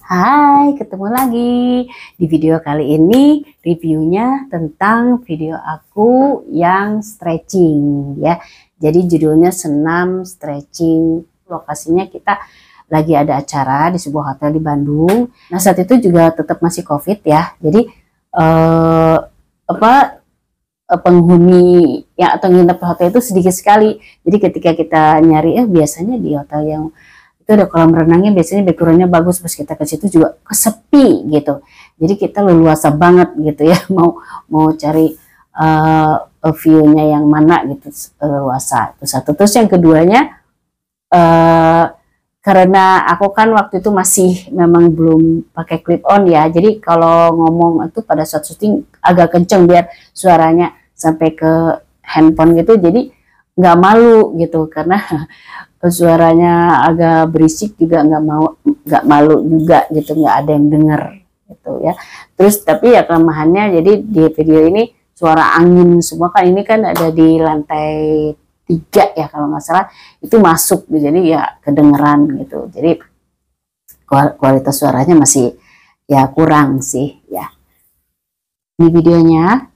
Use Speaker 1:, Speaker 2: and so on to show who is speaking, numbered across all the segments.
Speaker 1: Hai, ketemu lagi. Di video kali ini reviewnya tentang video aku yang stretching ya. Jadi judulnya senam stretching. Lokasinya kita lagi ada acara di sebuah hotel di Bandung. Nah, saat itu juga tetap masih COVID ya. Jadi eh, penghuni yang atau nginep di hotel itu sedikit sekali. Jadi ketika kita nyari biasanya di hotel yang itu ada kolam renangnya, biasanya backgroundnya bagus, pas kita ke situ juga kesepi gitu. Jadi kita leluasa banget gitu ya, mau mau cari view-nya yang mana gitu, leluasa. Itu satu. Terus yang keduanya, uh, karena aku kan waktu itu masih memang belum pakai clip on ya, jadi kalau ngomong itu pada saat syuting agak kenceng biar suaranya sampai ke handphone gitu, jadi nggak malu gitu karena suaranya agak berisik juga nggak malu juga gitu, nggak ada yang denger gitu ya. Terus tapi ya kelemahannya, jadi di video ini suara angin semua, kan ini kan ada di lantai 3 ya kalau nggak salah, itu masuk jadi ya kedengeran gitu. Jadi kualitas suaranya masih ya kurang sih ya. Ini videonya.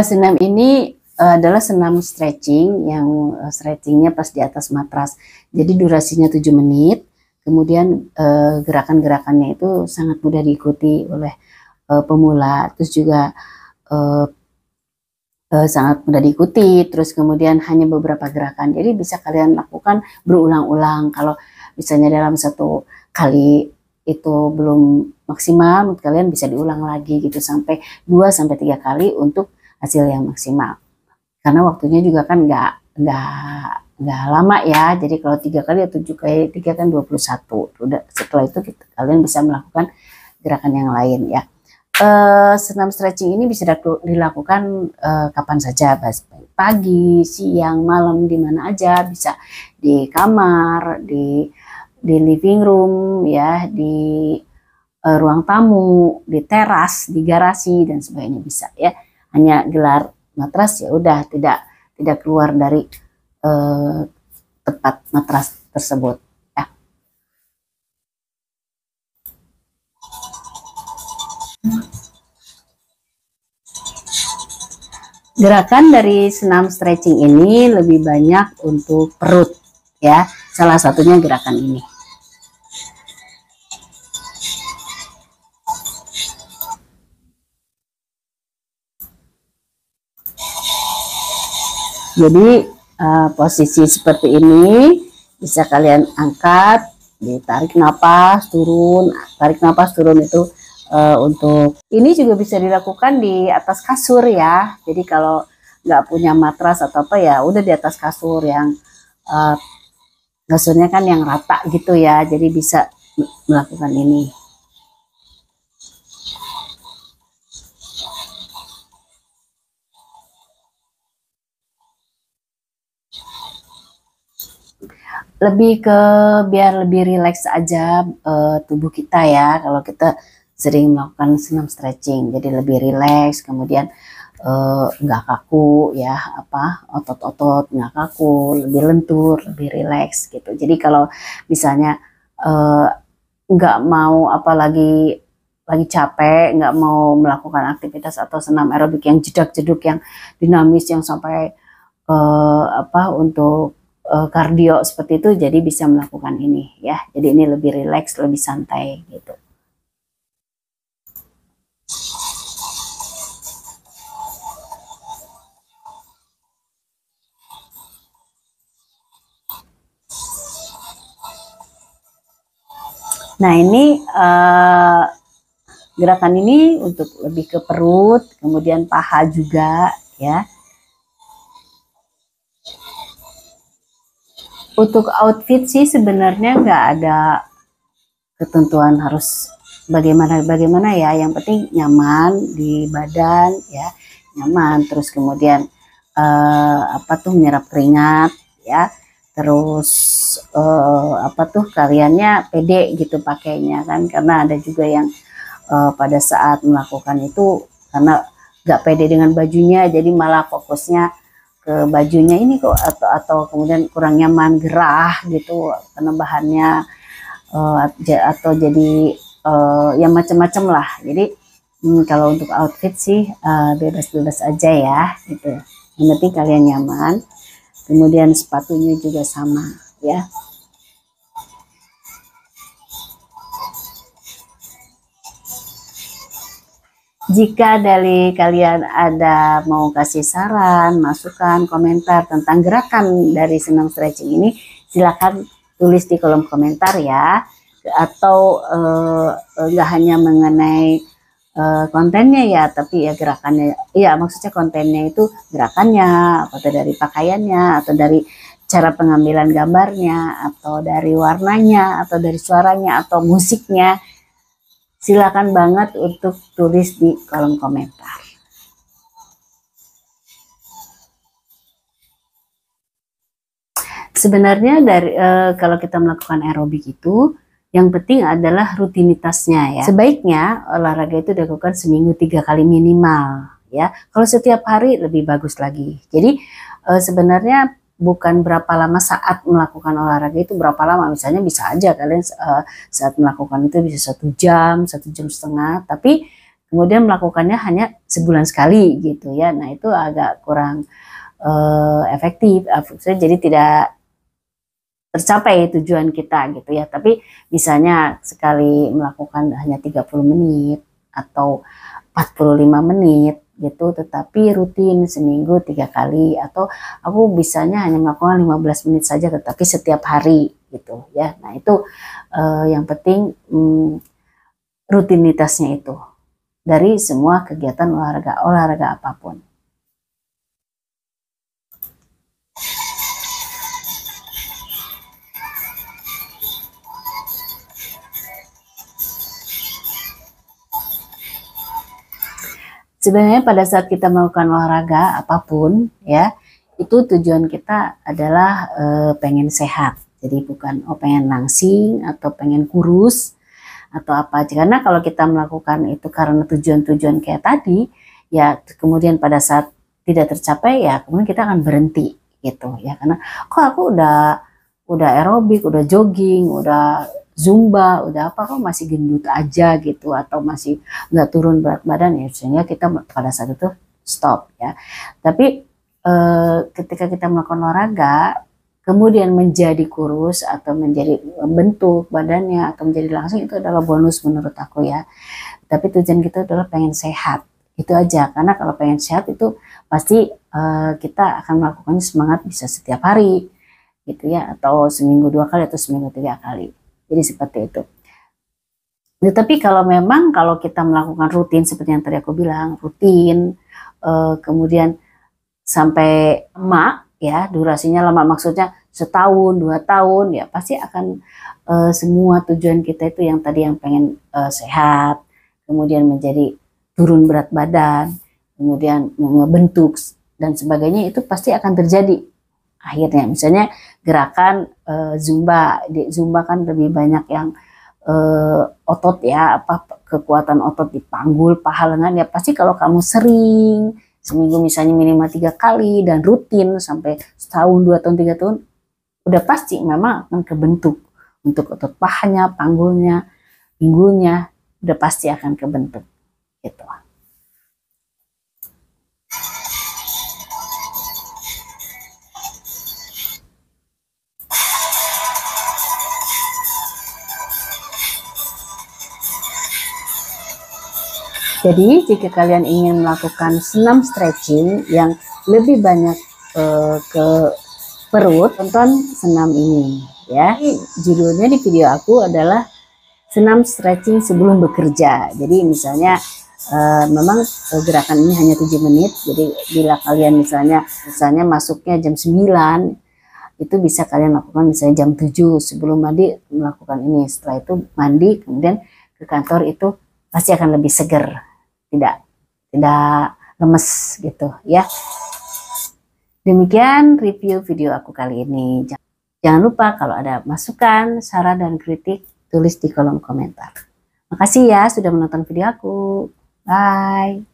Speaker 1: Senam ini adalah senam stretching yang stretchingnya pas di atas matras. Jadi durasinya 7 menit. Kemudian gerakan-gerakannya itu sangat mudah diikuti oleh pemula. Terus juga uh, sangat mudah diikuti. Terus kemudian hanya beberapa gerakan. Jadi bisa kalian lakukan berulang-ulang. Kalau misalnya dalam satu kali itu belum maksimal, kalian bisa diulang lagi gitu sampai 2 sampai 3 kali untuk hasil yang maksimal. Karena waktunya juga kan nggak lama ya. Jadi kalau 3 kali atau 7 kali 3 kan 21. Udah setelah itu kalian bisa melakukan gerakan yang lain ya. Senam stretching ini bisa dilakukan kapan saja, pagi, siang, malam, di mana aja, bisa di kamar, di living room ya, di ruang tamu, di teras, di garasi dan sebagainya bisa ya. Hanya gelar matras ya udah, tidak keluar dari tempat matras tersebut ya. Gerakan dari senam stretching ini lebih banyak untuk perut ya. Salah satunya gerakan ini. Jadi posisi seperti ini bisa kalian angkat, ditarik napas turun, tarik napas turun itu untuk ini juga bisa dilakukan di atas kasur ya. Jadi kalau nggak punya matras atau apa ya udah di atas kasur yang kasurnya kan yang rata gitu ya. Jadi bisa melakukan ini. Lebih ke biar lebih rileks aja tubuh kita ya, kalau kita sering melakukan senam stretching, jadi lebih rileks, kemudian nggak kaku ya, apa otot-otot nggak kaku, lebih lentur, lebih rileks gitu. Jadi kalau misalnya nggak mau apalagi lagi capek, nggak mau melakukan aktivitas atau senam aerobik yang jedak-jeduk, yang dinamis, yang sampai untuk kardio seperti itu, jadi bisa melakukan ini ya. Jadi ini lebih rileks, lebih santai gitu. Nah ini gerakan ini untuk lebih ke perut, kemudian paha juga ya. Untuk outfit sih sebenarnya nggak ada ketentuan harus bagaimana ya, yang penting nyaman di badan ya, nyaman. Terus kemudian menyerap keringat ya, terus apa tuh kaliannya pede gitu pakainya kan, karena ada juga yang pada saat melakukan itu karena nggak pede dengan bajunya, jadi malah fokusnya ke bajunya ini kok, atau kemudian kurang nyaman, gerah gitu karena bahannya, atau jadi yang macam-macam lah. Jadi kalau untuk outfit sih bebas-bebas aja ya gitu. Yang penting kalian nyaman. Kemudian sepatunya juga sama ya. Jika dari kalian ada mau kasih saran, masukan, komentar tentang gerakan dari senam stretching ini, silakan tulis di kolom komentar ya. Atau nggak hanya mengenai kontennya ya, tapi ya gerakannya, ya maksudnya kontennya itu gerakannya, atau dari pakaiannya, atau dari cara pengambilan gambarnya, atau dari warnanya, atau dari suaranya, atau musiknya. Silakan banget untuk tulis di kolom komentar. Sebenarnya dari kalau kita melakukan aerobik itu, yang penting adalah rutinitasnya ya. Sebaiknya olahraga itu dilakukan seminggu 3 kali minimal ya. Kalau setiap hari lebih bagus lagi. Jadi sebenarnya bukan berapa lama saat melakukan olahraga itu berapa lama, misalnya bisa aja kalian saat melakukan itu bisa 1 jam, 1,5 jam, tapi kemudian melakukannya hanya sebulan sekali gitu ya. Nah itu agak kurang efektif, jadi tidak tercapai tujuan kita gitu ya. Tapi misalnya sekali melakukan hanya 30 menit atau 45 menit gitu, tetapi rutin seminggu 3 kali, atau aku bisanya hanya melakukan 15 menit saja tetapi setiap hari gitu ya. Nah itu yang penting rutinitasnya itu dari semua kegiatan olahraga apapun. Sebenarnya pada saat kita melakukan olahraga apapun ya, itu tujuan kita adalah pengen sehat. Jadi bukan pengen langsing atau pengen kurus atau apa aja. Karena kalau kita melakukan itu karena tujuan-tujuan kayak tadi, ya kemudian pada saat tidak tercapai ya kemudian kita akan berhenti gitu ya. Karena kok aku udah aerobik, udah jogging, udah zumba, udah apa, kok masih gendut aja gitu, atau masih nggak turun berat badan ya, sehingga kita pada saat itu stop ya. Tapi ketika kita melakukan olahraga kemudian menjadi kurus atau menjadi bentuk badannya atau menjadi langsing, itu adalah bonus menurut aku ya. Tapi tujuan kita adalah pengen sehat, itu aja. Karena kalau pengen sehat itu pasti kita akan melakukannya semangat bisa setiap hari gitu ya, atau seminggu 2 kali atau seminggu 3 kali. Jadi seperti itu. Tetapi kalau memang kalau kita melakukan rutin seperti yang tadi aku bilang, rutin, kemudian sampai lama ya, durasinya lama, maksudnya setahun 2 tahun ya, pasti akan semua tujuan kita itu yang tadi, yang pengen sehat, kemudian menjadi turun berat badan, kemudian ngebentuk dan sebagainya, itu pasti akan terjadi akhirnya. Misalnya gerakan Zumba, di Zumba kan lebih banyak yang otot ya, apa kekuatan otot di panggul, paha, lengan ya. Pasti kalau kamu sering seminggu misalnya minimal 3 kali dan rutin sampai setahun, 2 tahun, 3 tahun, udah pasti memang akan kebentuk untuk otot pahanya, panggulnya, pinggulnya, udah pasti akan kebentuk gitu. Jadi jika kalian ingin melakukan senam stretching yang lebih banyak ke perut, tonton senam ini ya. Judulnya di video aku adalah senam stretching sebelum bekerja. Jadi misalnya memang gerakan ini hanya 7 menit. Jadi bila kalian misalnya masuknya jam 9, itu bisa kalian lakukan misalnya jam 7 sebelum mandi melakukan ini. Setelah itu mandi, kemudian ke kantor, itu pasti akan lebih seger. Tidak lemes gitu ya. Demikian review video aku kali ini. Jangan lupa kalau ada masukan, saran, dan kritik, tulis di kolom komentar. Makasih ya sudah menonton video aku. Bye.